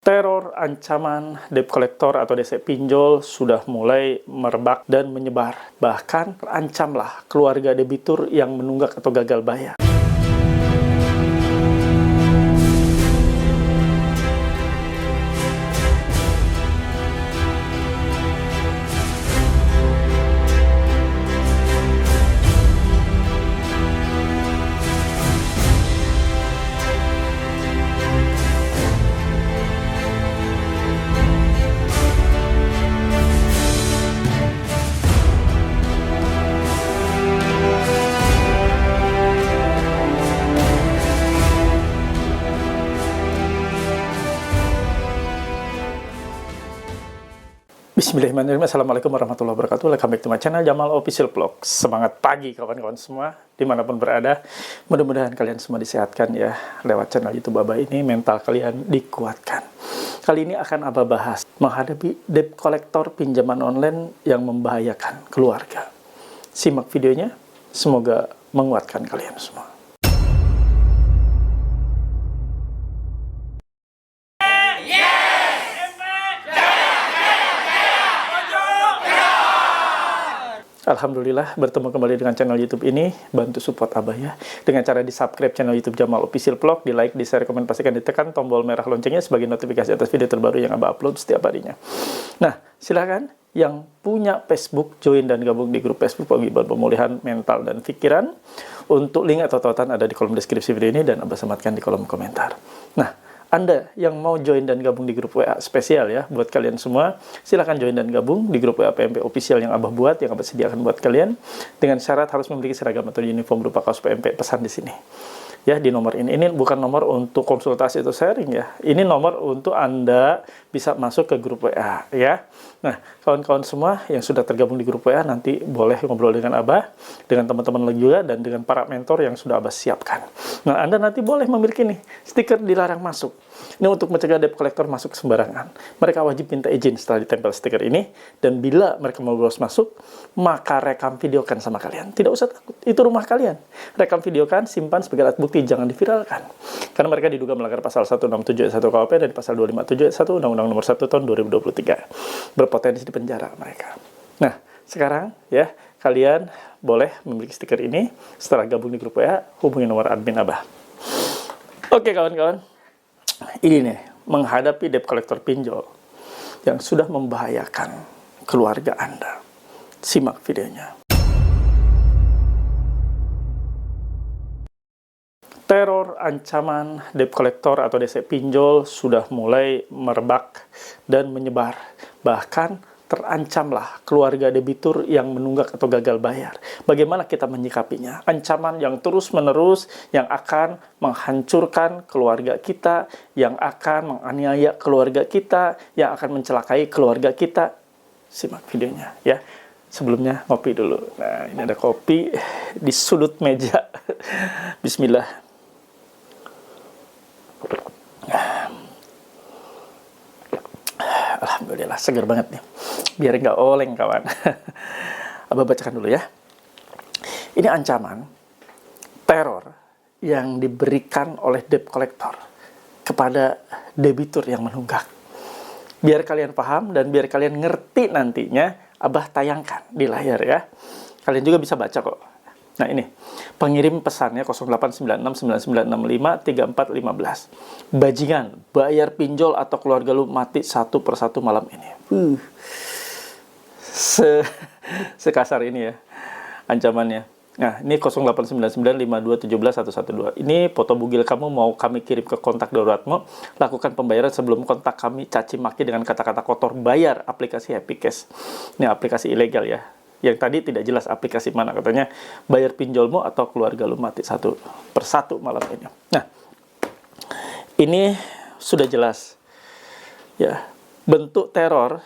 Teror ancaman debt collector atau DC pinjol sudah mulai merebak dan menyebar. Bahkan terancamlah keluarga debitur yang menunggak atau gagal bayar. Bismillahirrahmanirrahim. Assalamualaikum warahmatullahi wabarakatuh. Welcome back to my channel Jamal Official Vlog. Semangat pagi kawan-kawan semua dimanapun berada. Mudah-mudahan kalian semua disehatkan ya lewat channel YouTube Abah ini. Mental kalian dikuatkan. Kali ini akan Abah bahas menghadapi debt collector pinjaman online yang membahayakan keluarga. Simak videonya, semoga menguatkan kalian semua. Alhamdulillah bertemu kembali dengan channel YouTube ini. Bantu support Abah ya dengan cara di subscribe channel YouTube Jamal Official Vlog, di like, di share, komen, pastikan ditekan tombol merah loncengnya sebagai notifikasi atas video terbaru yang Abah upload setiap harinya. Nah, silakan yang punya Facebook join dan gabung di grup Facebook Paguyuban Pemulihan Mental dan Pikiran. Untuk link atau tautan ada di kolom deskripsi video ini dan Abah sematkan di kolom komentar. Nah, Anda yang mau join dan gabung di grup WA spesial ya, buat kalian semua, silahkan join dan gabung di grup WA PMP official yang Abah buat, yang Abah sediakan buat kalian, dengan syarat harus memiliki seragam atau uniform berupa kaos PMP, pesan di sini. Ya, di nomor ini bukan nomor untuk konsultasi atau sharing ya, ini nomor untuk Anda bisa masuk ke grup WA ya. Nah, kawan-kawan semua yang sudah tergabung di grup WA nanti boleh ngobrol dengan Abah, dengan teman-teman lagi juga, dan dengan para mentor yang sudah Abah siapkan. Nah, Anda nanti boleh memiliki nih stiker dilarang masuk. Ini untuk mencegah debt collector masuk sembarangan. Mereka wajib minta izin setelah ditempel stiker ini, dan bila mereka mau bolos masuk, maka rekam videokan sama kalian. Tidak usah takut, itu rumah kalian. Rekam videokan, simpan sebagai alat bukti, jangan diviralkan. Karena mereka diduga melanggar pasal 167 ayat 1 KUHP dan pasal 257 ayat 1 Undang-Undang Nomor 1 Tahun 2023. Berpotensi di penjara mereka. Nah, sekarang ya, kalian boleh memiliki stiker ini. Setelah gabung di grup WA, hubungi nomor admin Abah. Oke kawan-kawan, ini nih, menghadapi debt collector pinjol yang sudah membahayakan keluarga Anda. Simak videonya. Teror ancaman debt collector atau DC pinjol sudah mulai merebak dan menyebar. Bahkan terancamlah keluarga debitur yang menunggak atau gagal bayar. Bagaimana kita menyikapinya? Ancaman yang terus-menerus yang akan menghancurkan keluarga kita, yang akan menganiaya keluarga kita, yang akan mencelakai keluarga kita. Simak videonya ya. Sebelumnya ngopi dulu. Nah, ini ada kopi di sudut meja. Bismillah. Alhamdulillah, segar banget nih. Biar nggak oleng, kawan. Abah bacakan dulu ya. Ini ancaman teror yang diberikan oleh debt collector kepada debitur yang menunggak. Biar kalian paham dan biar kalian ngerti nantinya, Abah tayangkan di layar ya. Kalian juga bisa baca kok. Nah ini, pengirim pesannya 089699653415. Bajingan, bayar pinjol atau keluarga lu mati satu persatu malam ini. Sekasar ini ya ancamannya. Nah ini 089952171112. Ini foto bugil kamu mau kami kirim ke kontak daruratmu. Lakukan pembayaran sebelum kontak kami caci maki dengan kata-kata kotor. Bayar aplikasi Happy Cash. Ini aplikasi ilegal ya. Yang tadi tidak jelas aplikasi mana, katanya bayar pinjolmu atau keluarga lu mati satu persatu malam ini. Nah, ini sudah jelas ya bentuk teror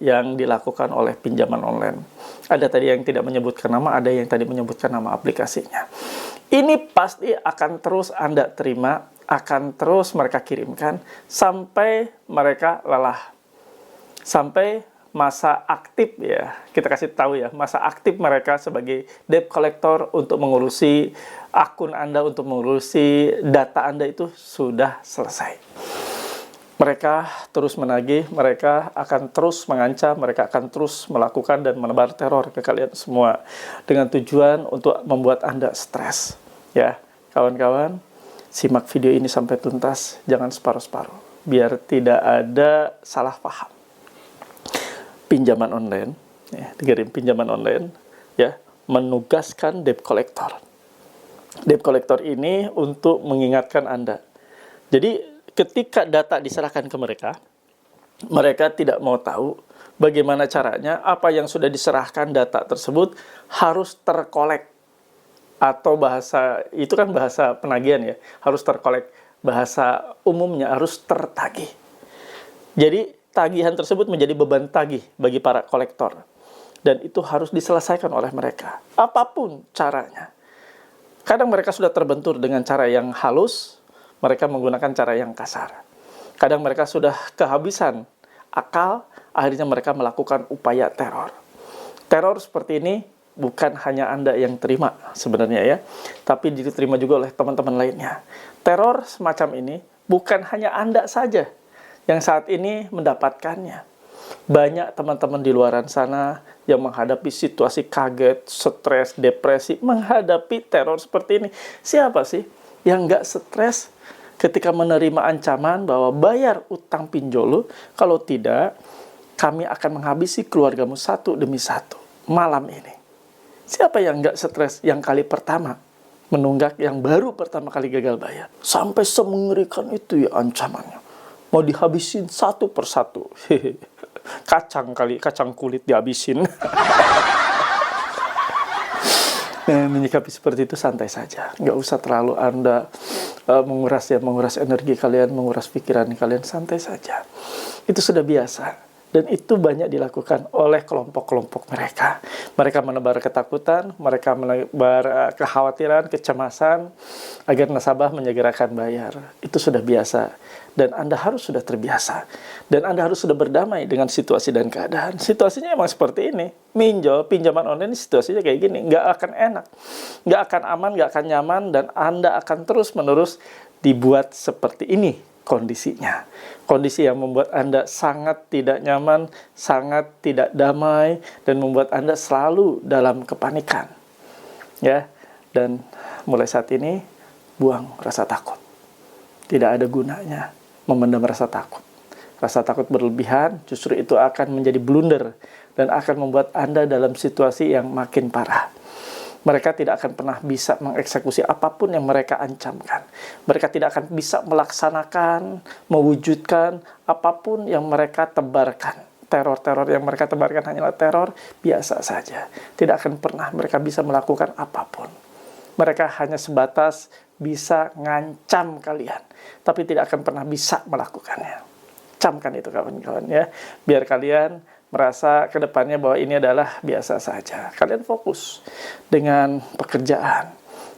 yang dilakukan oleh pinjaman online. Ada tadi yang tidak menyebutkan nama, ada yang tadi menyebutkan nama aplikasinya. Ini pasti akan terus Anda terima, akan terus mereka kirimkan sampai mereka lelah, sampai masa aktif ya, kita kasih tahu ya, masa aktif mereka sebagai debt collector untuk mengurusi akun Anda, untuk mengurusi data Anda itu sudah selesai. Mereka terus menagih, mereka akan terus mengancam, mereka akan terus melakukan dan menebar teror ke kalian semua dengan tujuan untuk membuat Anda stres. Ya, kawan-kawan, simak video ini sampai tuntas, jangan separuh-separuh, biar tidak ada salah paham. Pinjaman online, ya, dengerin, pinjaman online, ya, menugaskan debt collector. Debt collector ini untuk mengingatkan Anda. Jadi ketika data diserahkan ke mereka, mereka tidak mau tahu bagaimana caranya apa yang sudah diserahkan data tersebut harus terkolek. Atau bahasa, itu kan bahasa penagihan ya, harus terkolek. Bahasa umumnya harus tertagih. Jadi tagihan tersebut menjadi beban tagih bagi para kolektor. Dan itu harus diselesaikan oleh mereka. Apapun caranya. Kadang mereka sudah terbentur dengan cara yang halus, mereka menggunakan cara yang kasar. Kadang mereka sudah kehabisan akal, akhirnya mereka melakukan upaya teror. Teror seperti ini bukan hanya Anda yang terima sebenarnya ya, tapi diterima juga oleh teman-teman lainnya. Teror semacam ini bukan hanya Anda saja yang saat ini mendapatkannya. Banyak teman-teman di luaran sana yang menghadapi situasi kaget, stres, depresi, menghadapi teror seperti ini. Siapa sih yang nggak stres ketika menerima ancaman bahwa bayar utang pinjol lu, kalau tidak, kami akan menghabisi keluargamu satu demi satu malam ini. Siapa yang nggak stres yang kali pertama menunggak, yang baru pertama kali gagal bayar? Sampai semengerikan itu ya ancamannya. Mau dihabisin satu persatu. Kacang kulit dihabisin. Nah, menyikapi seperti itu santai saja. Nggak usah terlalu Anda menguras energi kalian, menguras pikiran kalian, santai saja. Itu sudah biasa. Dan itu banyak dilakukan oleh kelompok-kelompok mereka. Mereka menebar ketakutan, mereka menebar kekhawatiran, kecemasan, agar nasabah menyegerakan bayar. Itu sudah biasa. Dan Anda harus sudah terbiasa. Dan Anda harus sudah berdamai dengan situasi dan keadaan. Situasinya emang seperti ini. Pinjaman online situasinya kayak gini. Nggak akan enak. Nggak akan aman, nggak akan nyaman. Dan Anda akan terus-menerus dibuat seperti ini kondisinya. Kondisi yang membuat Anda sangat tidak nyaman, sangat tidak damai, dan membuat Anda selalu dalam kepanikan. Ya, dan mulai saat ini, buang rasa takut. Tidak ada gunanya memendam rasa takut. Rasa takut berlebihan justru itu akan menjadi blunder dan akan membuat Anda dalam situasi yang makin parah. Mereka tidak akan pernah bisa mengeksekusi apapun yang mereka ancamkan. Mereka tidak akan bisa melaksanakan, mewujudkan apapun yang mereka tebarkan. Teror-teror yang mereka tebarkan hanyalah teror biasa saja. Tidak akan pernah mereka bisa melakukan apapun. Mereka hanya sebatas bisa ngancam kalian, tapi tidak akan pernah bisa melakukannya. Camkan itu kawan-kawan ya, biar kalian merasa ke depannya bahwa ini adalah biasa saja. Kalian fokus dengan pekerjaan,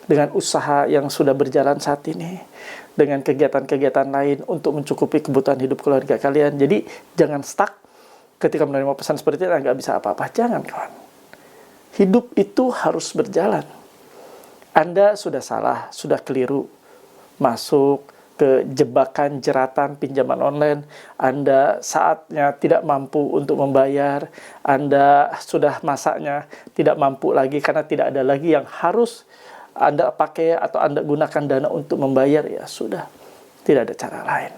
dengan usaha yang sudah berjalan saat ini, dengan kegiatan-kegiatan lain untuk mencukupi kebutuhan hidup keluarga kalian. Jadi jangan stuck ketika menerima pesan seperti itu, nggak bisa apa-apa. Jangan kawan. Hidup itu harus berjalan. Anda sudah salah, sudah keliru, masuk ke jebakan jeratan pinjaman online, Anda saatnya tidak mampu untuk membayar, Anda sudah masaknya tidak mampu lagi karena tidak ada lagi yang harus Anda pakai atau Anda gunakan dana untuk membayar, ya sudah, tidak ada cara lain.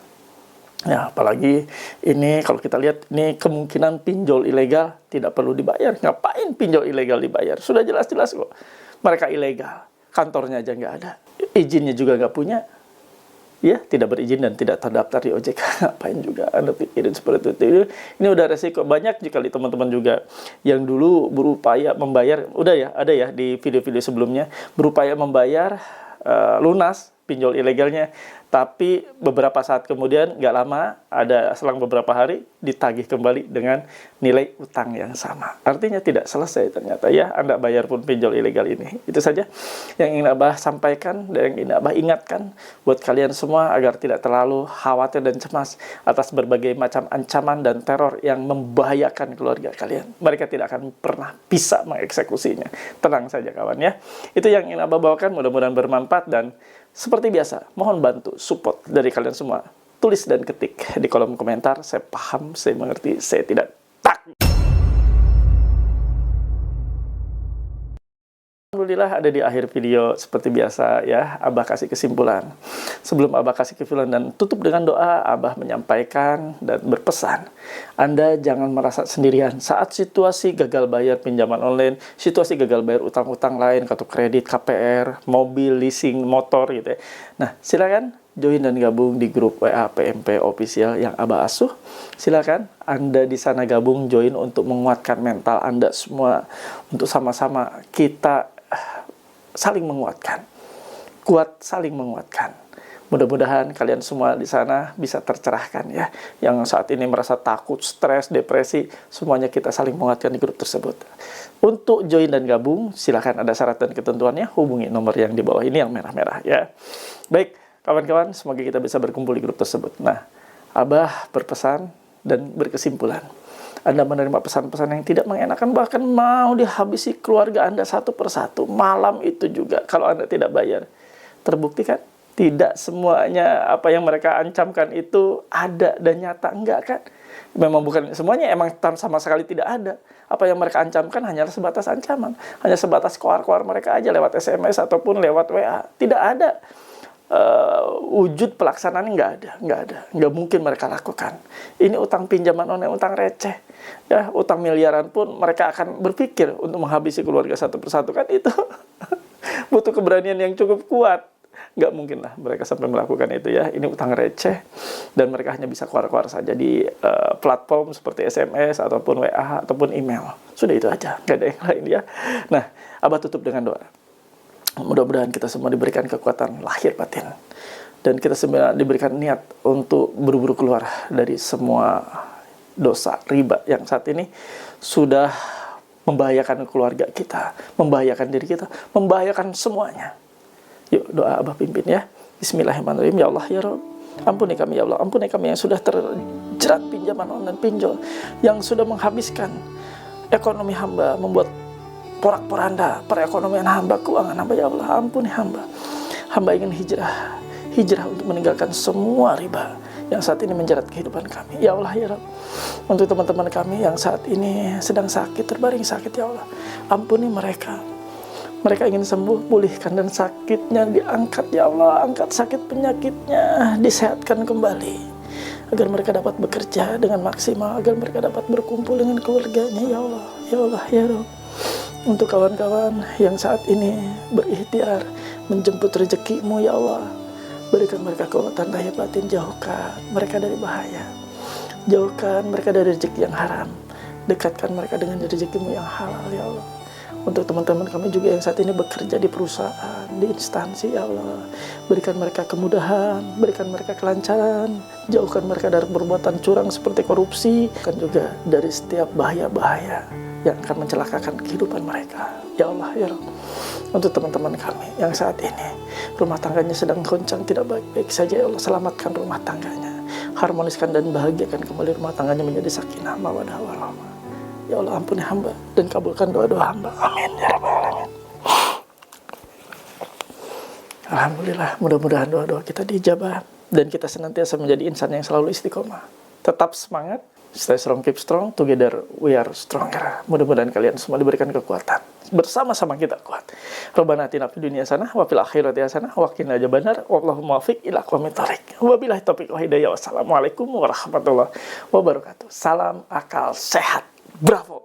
Ya, apalagi ini kalau kita lihat ini kemungkinan pinjol ilegal tidak perlu dibayar. Ngapain pinjol ilegal dibayar? Sudah jelas-jelas kok. Mereka ilegal, kantornya aja nggak ada, izinnya juga nggak punya. Ya, tidak berizin dan tidak terdaftar di OJK. Ngapain juga Anda pikirin seperti itu? Ini udah resiko. Banyak jika teman-teman juga yang dulu berupaya membayar, udah ya, ada ya di video-video sebelumnya, berupaya membayar lunas pinjol ilegalnya, tapi beberapa saat kemudian, nggak lama, ada selang beberapa hari, ditagih kembali dengan nilai utang yang sama. Artinya tidak selesai ternyata ya, Anda bayar pun pinjol ilegal ini. Itu saja yang ingin Abah sampaikan dan yang ingin Abah ingatkan buat kalian semua agar tidak terlalu khawatir dan cemas atas berbagai macam ancaman dan teror yang membahayakan keluarga kalian. Mereka tidak akan pernah bisa mengeksekusinya. Tenang saja kawan ya. Itu yang ingin Abah bawakan, mudah-mudahan bermanfaat dan seperti biasa, mohon bantu support dari kalian semua. tulis dan ketik di kolom komentar. Saya paham, saya mengerti, saya tidak takut. Alhamdulillah ada di akhir video seperti biasa ya, Abah kasih kesimpulan. Sebelum Abah kasih kesimpulan dan tutup dengan doa, Abah menyampaikan dan berpesan, Anda jangan merasa sendirian saat situasi gagal bayar pinjaman online, situasi gagal bayar utang-utang lain, kartu kredit, KPR, mobil, leasing, motor gitu ya. Nah, silakan join dan gabung di grup WA PMP Official yang Abah asuh. Silakan Anda di sana gabung, join untuk menguatkan mental Anda semua, untuk sama-sama kita saling menguatkan, kuat saling menguatkan. Mudah-mudahan kalian semua di sana bisa tercerahkan ya. Yang saat ini merasa takut, stres, depresi, semuanya kita saling menguatkan di grup tersebut. Untuk join dan gabung, silakan, ada syarat dan ketentuannya, hubungi nomor yang di bawah ini yang merah-merah ya. Baik, kawan-kawan, semoga kita bisa berkumpul di grup tersebut. Nah, Abah berpesan dan berkesimpulan. Anda menerima pesan-pesan yang tidak mengenakan, bahkan mau dihabisi keluarga Anda satu persatu, malam itu juga, kalau Anda tidak bayar. Terbukti kan? Tidak semuanya apa yang mereka ancamkan itu ada dan nyata, enggak kan? Memang bukan semuanya, emang sama sekali tidak ada. Apa yang mereka ancamkan hanyalah sebatas ancaman, hanya sebatas koar-koar mereka aja lewat SMS ataupun lewat WA. Tidak ada wujud pelaksanaannya, nggak mungkin mereka lakukan. Ini utang pinjaman online, utang receh, ya, utang miliaran pun mereka akan berpikir untuk menghabisi keluarga satu persatu, kan itu butuh keberanian yang cukup kuat. Nggak mungkin lah mereka sampai melakukan itu ya. Ini utang receh dan mereka hanya bisa keluar-keluar saja di platform seperti SMS ataupun WA ataupun email. Sudah itu aja, nggak ada yang lain ya. Nah, Abah tutup dengan doa. Mudah-mudahan kita semua diberikan kekuatan lahir batin, dan kita semua diberikan niat untuk buru-buru keluar dari semua dosa riba yang saat ini sudah membahayakan keluarga kita, membahayakan diri kita, membahayakan semuanya. Yuk, doa Abah pimpin ya. Bismillahirrahmanirrahim. Ya Allah ya Rabb, ampuni kami ya Allah, ampuni kami yang sudah terjerat pinjaman online, pinjol, yang sudah menghabiskan ekonomi hamba, membuat porak-poranda perekonomian hamba, keuangan hamba. Ya Allah, ampuni hamba. Hamba ingin hijrah untuk meninggalkan semua riba yang saat ini menjerat kehidupan kami. Ya Allah ya Rabb, untuk teman-teman kami yang saat ini sedang sakit, terbaring sakit, ya Allah, ampuni mereka. Mereka ingin sembuh, pulihkan, dan sakitnya diangkat, ya Allah, angkat sakit penyakitnya, disehatkan kembali, agar mereka dapat bekerja dengan maksimal, agar mereka dapat berkumpul dengan keluarganya. Ya Allah, ya Allah ya Rabb, untuk kawan-kawan yang saat ini berikhtiar menjemput rezekimu, ya Allah, berikan mereka kekuatan lahir batin, jauhkan mereka dari bahaya, jauhkan mereka dari rezeki yang haram, dekatkan mereka dengan rezekimu yang halal, ya Allah. Untuk teman-teman kami juga yang saat ini bekerja di perusahaan, di instansi, ya Allah, berikan mereka kemudahan, berikan mereka kelancaran, jauhkan mereka dari perbuatan curang seperti korupsi, dan juga dari setiap bahaya-bahaya yang akan mencelakakan kehidupan mereka. Ya Allah ya Rabb, untuk teman-teman kami yang saat ini rumah tangganya sedang goncang, tidak baik-baik saja, ya Allah, selamatkan rumah tangganya, harmoniskan dan bahagiakan kembali rumah tangganya menjadi sakinah mawaddah warahmah. Ya Allah, ampuni hamba dan kabulkan doa-doa hamba. Amin ya Rabbal alamin. Alhamdulillah, mudah-mudahan doa-doa kita dijabah dan kita senantiasa menjadi insan yang selalu istiqomah. Tetap semangat, stay strong, keep strong, together we are stronger. Mudah-mudahan kalian semua diberikan kekuatan, bersama-sama kita kuat. Rabbana atina fid dunya hasanah wa fil akhirati hasanah wa qina adzabannar. Wallahu muwaffiq ila aqwamit thoriq. Wabillahi taufiq wal hidayah. Wassalamualaikum warahmatullahi wabarakatuh. Salam akal sehat. Bravo.